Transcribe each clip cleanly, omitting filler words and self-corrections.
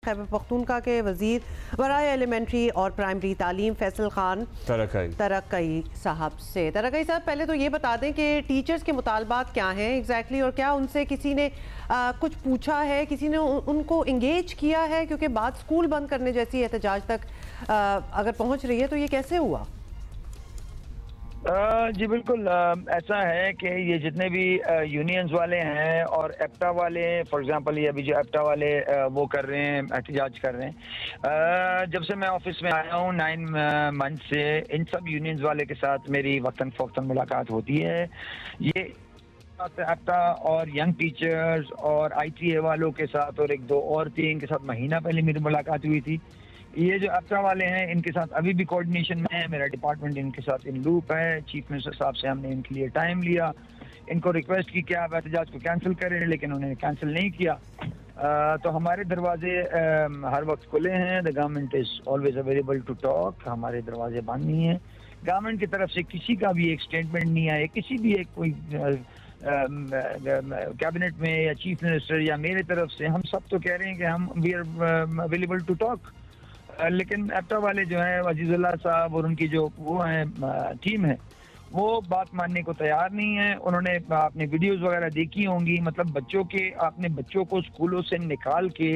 खैबर पख्तूनख्वा के वजीर बराए एलिमेंट्री और प्राइमरी तालीम फैसल खान तरक्कई साहब से। तरक्कई साहब, पहले तो ये बता दें कि टीचर्स के मुतालबात क्या हैं एग्जैक्टली, और क्या उनसे किसी ने कुछ पूछा है, किसी ने उनको इंगेज किया है? क्योंकि बात स्कूल बंद करने जैसी एहतजाज तक अगर पहुँच रही है तो ये कैसे हुआ? जी बिल्कुल, ऐसा है कि ये जितने भी यूनियंस वाले हैं और एप्टा वाले, फॉर एग्जांपल ये अभी जो एप्टा वाले वो कर रहे हैं, एहतजाज कर रहे हैं, जब से मैं ऑफिस में आया हूँ 9 मंथ से इन सब यूनियंस वाले के साथ मेरी वक्तन फ़ौक्तन मुलाकात होती है। ये एप्टा और यंग टीचर्स और ITA वालों के साथ और 1-2 और थी, इनके साथ महीना पहले मेरी मुलाकात हुई थी। ये जो एप्टा वाले हैं इनके साथ अभी भी कोऑर्डिनेशन में है, मेरा डिपार्टमेंट इनके साथ इन लूप है। चीफ मिनिस्टर साहब से हमने इनके लिए टाइम लिया, इनको रिक्वेस्ट की कि आप एहतजाज को कैंसिल करें, लेकिन उन्होंने कैंसिल नहीं किया। तो हमारे दरवाजे हर वक्त खुले हैं। The government is always available to talk, हमारे दरवाजे बंद नहीं हैं। गवर्नमेंट की तरफ से किसी का भी एक स्टेटमेंट नहीं आया, किसी भी एक कोई कैबिनेट में या चीफ मिनिस्टर या मेरे तरफ से, हम सब तो कह रहे हैं कि हम we are available to talk. लेकिन एप्टा वाले जो हैं अजीजुल्लाह साहब और उनकी जो वो हैं टीम है, वो बात मानने को तैयार नहीं है। उन्होंने अपने वीडियोस वगैरह देखी होंगी, मतलब बच्चों के अपने बच्चों को स्कूलों से निकाल के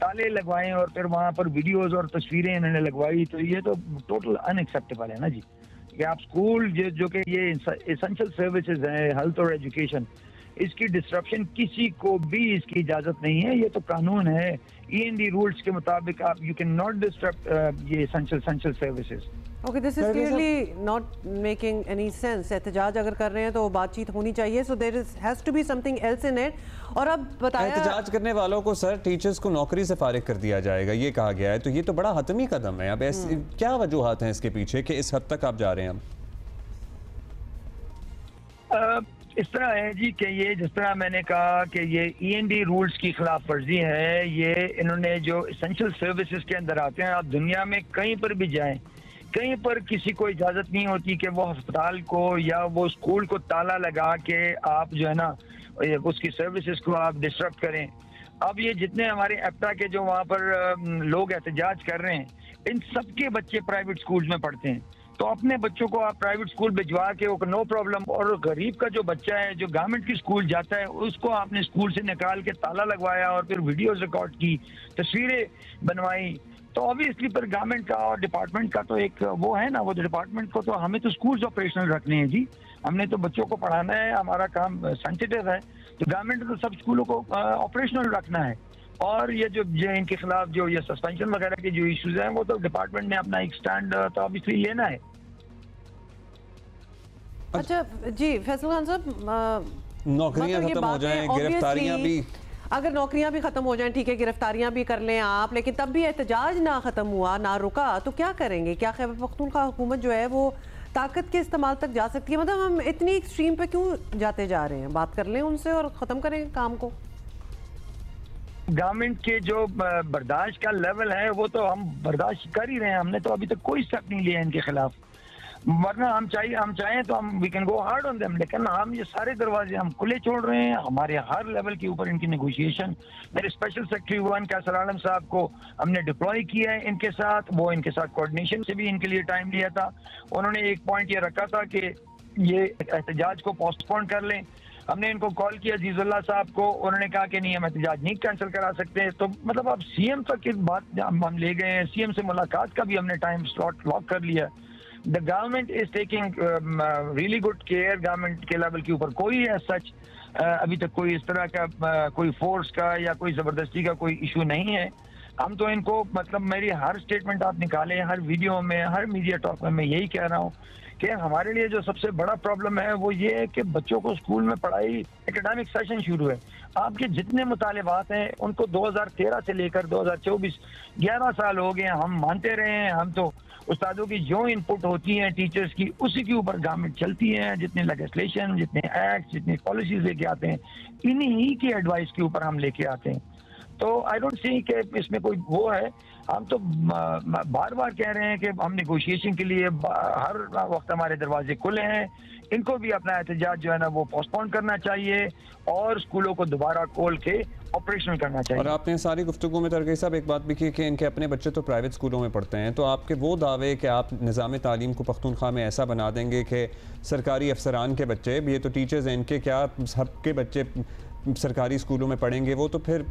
ताले लगवाएं और फिर वहाँ पर वीडियोस और तस्वीरें इन्होंने लगवाई। तो ये तो टोटल अनएक्सेप्टेबल है ना जी, कि आप स्कूल जो कि ये एसेंशियल सर्विसेज हैं, हेल्थ और एजुकेशन, इसकी डिस्ट्रप्शन किसी को भी इसकी इजाजत नहीं है। ये तो कानून है, END रूल्स के मुताबिक आप यू कैन नॉट डिस्टर्ब ये essential services. Okay, this is clearly not making any sense. एहतजाज अगर कर रहे हैं तो बातचीत होनी चाहिए, so there has to be something else in it. और अब बताया एहतजाज करने वालों को सर टीचर्स को नौकरी से फारिग कर दिया जाएगा, ये कहा गया है, तो ये तो बड़ा हतमी कदम है। अब क्या वजूहात हैं इसके पीछे कि इस हद तक आप जा रहे हैं? अब इस तरह है जी कि ये जिस तरह मैंने कहा कि ये END रूल्स की खिलाफ वर्जी है। ये इन्होंने जो एसेंशियल सर्विसेज के अंदर आते हैं, आप दुनिया में कहीं पर भी जाएं, कहीं पर किसी को इजाज़त नहीं होती कि वो अस्पताल को या वो स्कूल को ताला लगा के आप जो है ना उसकी सर्विसेज को आप डिस्टर्ब करें। अब ये जितने हमारे एप्टा के जो वहाँ पर लोग एहतजाज कर रहे हैं, इन सबके बच्चे प्राइवेट स्कूल्स में पढ़ते हैं। तो अपने बच्चों को आप प्राइवेट स्कूल भिजवा के नो प्रॉब्लम, और गरीब का जो बच्चा है जो गवर्नमेंट की स्कूल जाता है, उसको आपने स्कूल से निकाल के ताला लगवाया और फिर वीडियोस रिकॉर्ड की, तस्वीरें बनवाई। तो ऑब्वियसली पर गवर्नमेंट का और डिपार्टमेंट का तो एक वो है ना, वो डिपार्टमेंट को तो हमें तो स्कूल्स ऑपरेशनल रखने हैं जी, हमने तो बच्चों को पढ़ाना है, हमारा काम सेंसिटिव है। तो गवर्नमेंट को सब स्कूलों को ऑपरेशनल रखना है। और ये जो इनके खिलाफ जो ये सस्पेंशन वगैरह के जो इश्यूज हैं, वो तो डिपार्टमेंट ने अपना एक स्टैंड तो ऑब्वियसली लेना है। अच्छा जी फैसल खान साहब, नौकरियां खत्म हो जाएं, गिरफ्तारियां भी, अगर नौकरियां भी खत्म हो जाएं ठीक है, गिरफ्तारियां भी कर लें आप, लेकिन तब भी एहतजाज ना खत्म हुआ, ना रुका, तो क्या करेंगे? क्या खैबर पख्तूनख्वा हुकूमत जो है वो ताकत के इस्तेमाल तक जा सकती है? मतलब हम इतनी एक्सट्रीम पे क्यों जाते जा रहे हैं? बात कर लें उनसे और ख़त्म करें काम को। गवर्नमेंट के जो बर्दाश्त का लेवल है वो तो हम बर्दाश्त कर ही रहे हैं, हमने तो अभी तक कोई स्टेप नहीं लिया इनके खिलाफ। वरना हम चाहें तो हम we can go hard on them, लेकिन हम ये सारे दरवाजे हम खुले छोड़ रहे हैं। हमारे हर लेवल के ऊपर इनकी नेगोशिएशन, मेरे स्पेशल सेक्रेटरी 1 कैसर आलम साहब को हमने डिप्लॉय किया है इनके साथ, वो इनके साथ कोऑर्डिनेशन से भी इनके लिए टाइम लिया था। उन्होंने एक पॉइंट ये रखा था कि ये एहतजाज को पोस्टपोन कर लें। हमने इनको कॉल किया अजीजुल्लाह साहब को, उन्होंने कहा कि नहीं हम एहतजाज नहीं कैंसिल करा सकते। तो मतलब अब CM तक की बात हम ले गए हैं, CM से मुलाकात का भी हमने टाइम स्लॉट लॉक कर लिया। The government is taking really good care. Government के लेवल के ऊपर कोई सच अभी तक कोई इस तरह का कोई फोर्स का या कोई ज़बरदस्ती का कोई इशू नहीं है। हम तो इनको मतलब मेरी हर स्टेटमेंट आप निकालें, हर वीडियो में, हर मीडिया टॉक में मैं यही कह रहा हूँ कि हमारे लिए जो सबसे बड़ा प्रॉब्लम है वो ये है कि बच्चों को स्कूल में पढ़ाई, एकेडमिक सेशन शुरू है, आपके जितने मुतालिबात हैं उनको 2013 से लेकर 2024 11 साल हो गए, हम मानते रहे हैं। हम तो उस्तादों की जो इनपुट होती हैं टीचर्स की, उसी के ऊपर गवर्नमेंट चलती है। जितने लेजिस्लेशन, जितने एक्ट, जितनी पॉलिसीज लेके आते हैं, इन्हीं की एडवाइस के ऊपर हम लेके आते हैं। तो आई डोंट सी कि इसमें कोई वो है। हम तो बार बार कह रहे हैं कि हम नेगोशिएशन के लिए हर वक्त हमारे दरवाजे खुले हैं। इनको भी अपना एहतजाज जो है ना वो पोस्टपोन करना चाहिए और स्कूलों को दोबारा खोल के ऑपरेशनल करना चाहिए। और आपने सारी गुफ्तगू में तरगई साहब एक बात भी की कि इनके अपने बच्चे तो प्राइवेट स्कूलों में पढ़ते हैं, तो आपके वो दावे कि आप निज़ाम तालीम को पख्तूनख्वा में ऐसा बना देंगे कि सरकारी अफसरान के बच्चे, ये तो टीचर्स हैं इनके, क्या सबके बच्चे सरकारी स्कूलों में पढ़ेंगे, वो तो फिर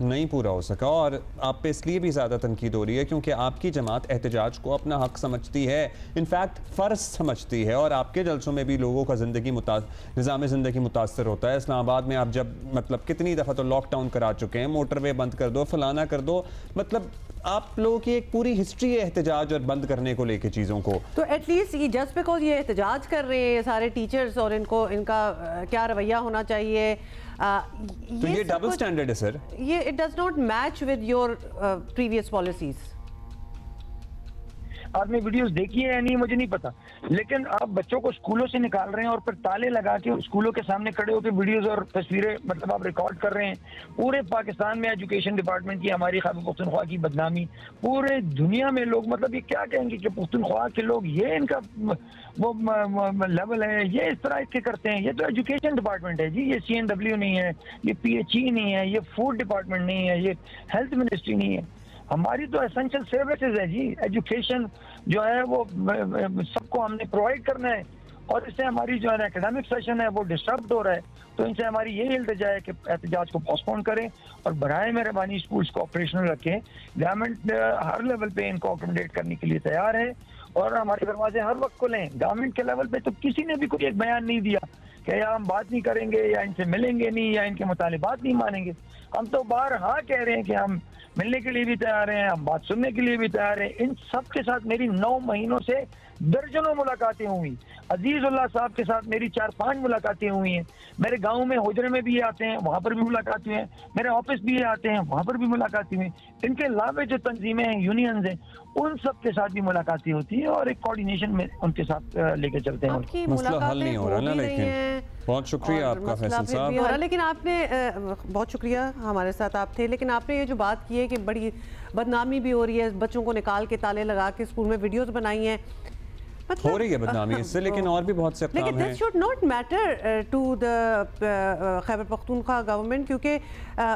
नहीं पूरा हो सका। और आप पे इसलिए भी ज़्यादा तनकीद हो रही है क्योंकि आपकी जमात एहतजाज को अपना हक समझती है, इनफैक्ट फ़र्ज समझती है, और आपके जलसों में भी लोगों का निज़ाम ज़िंदगी मुतासर होता है। इस्लामाबाद में आप जब मतलब कितनी दफ़ा तो लॉकडाउन करा चुके हैं, मोटरवे बंद कर दो, फलाना कर दो, मतलब आप लोगों की एक पूरी हिस्ट्री है एहतजाज और बंद करने को लेके चीज़ों को। तो एटलीस्ट ये जस्ट बिकॉज ये एहतजाज कर रहे हैं सारे टीचर्स और इनका क्या रवैया होना चाहिए, तो ये डबल स्टैंडर्ड है सर। ये it does not match with your previous policies. आपने वीडियोस देखी है या नहीं मुझे नहीं पता, लेकिन आप बच्चों को स्कूलों से निकाल रहे हैं और फिर ताले लगा के स्कूलों के सामने खड़े होकर वीडियोस और तस्वीरें मतलब आप रिकॉर्ड कर रहे हैं। पूरे पाकिस्तान में एजुकेशन डिपार्टमेंट की, हमारी खैबर पख्तूनख्वा की बदनामी, पूरे दुनिया में लोग मतलब ये क्या कहेंगे कि पख्तूनख्वा के लोग ये इनका वो लेवल है, ये इस तरह के करते हैं। ये तो एजुकेशन डिपार्टमेंट है जी, ये CNW नहीं है, ये PHE नहीं है, ये फूड डिपार्टमेंट नहीं है, ये हेल्थ मिनिस्ट्री नहीं है। हमारी तो एसेंशियल सर्विसेज है जी। एजुकेशन जो है वो सबको हमने प्रोवाइड करना है और इससे हमारी जो है एकेडमिक सेशन है वो डिस्टर्ब हो रहा है। तो इनसे हमारी यही इल्तिजा है कि एहतजाज को पोस्टपोन करें और बराए मेहरबानी स्कूल्स को ऑपरेशनल रखें। गवर्नमेंट हर लेवल पे इनको अकोमोडेट करने के लिए तैयार है और हमारे दरवाजे हर वक्त खुले हैं। गवर्नमेंट के लेवल पे तो किसी ने भी कोई एक बयान नहीं दिया कि या हम बात नहीं करेंगे या इनसे मिलेंगे नहीं या इनके मुतालिबात नहीं मानेंगे। हम तो बारहा कह रहे हैं कि हम मिलने के लिए भी तैयार हैं, हम बात सुनने के लिए भी तैयार हैं। इन सब के साथ मेरी 9 महीनों से दर्जनों मुलाकातें हुई। अजीजुल्लाह साहब के साथ मेरी 4-5 मुलाकातें हुई हैं। मेरे गांव में हुजरे में भी आते हैं, वहाँ पर भी मुलाकात हुई है। मेरे ऑफिस भी आते हैं, वहाँ पर भी मुलाकातें हुई। इनके अलावा जो तंजीमें हैं, यूनियंस हैं, उन सब के साथ भी मुलाकातें होती है और एक कोऑर्डिनेशन में उनके साथ लेके चलते हैं। मसला हल नहीं हो रहा ना, लेकिन बहुत शुक्रिया आपका फैसल साहब। लेकिन आपने बहुत शुक्रिया, हमारे साथ आप थे, लेकिन आपने ये जो बात की है कि बड़ी बदनामी भी हो रही है, बच्चों को निकाल के ताले लगा के स्कूल में वीडियोस बनाई हैं, मतलब हो रही है बदनामी इससे, लेकिन और भी बहुत से काम हैं। लेकिन this should not matter to the Khyber Pakhtunkhwa government, क्योंकि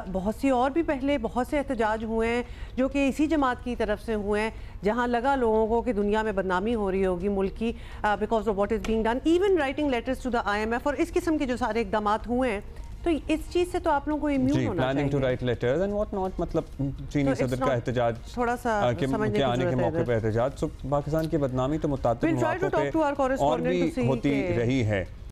बहुत सी और भी पहले बहुत से एहतजाज हुए हैं जो कि इसी जमात की तरफ से हुए हैं, जहां लगा लोगों को कि दुनिया में बदनामी हो रही होगी मुल्क की because of what is being done, even writing letters to the IMF और इस किस्म के जो सारे इकदाम हुए हैं। तो इस चीज से तो आप लोगों को इम्यून होना planning to write letters and what not, मतलब चीनी सदर का एहतजाज थोड़ा सा समझने की आने के मौके पे एहतजाज, तो पाकिस्तान की बदनामी तो मुताबिक मौकों पे और भी होती रही है।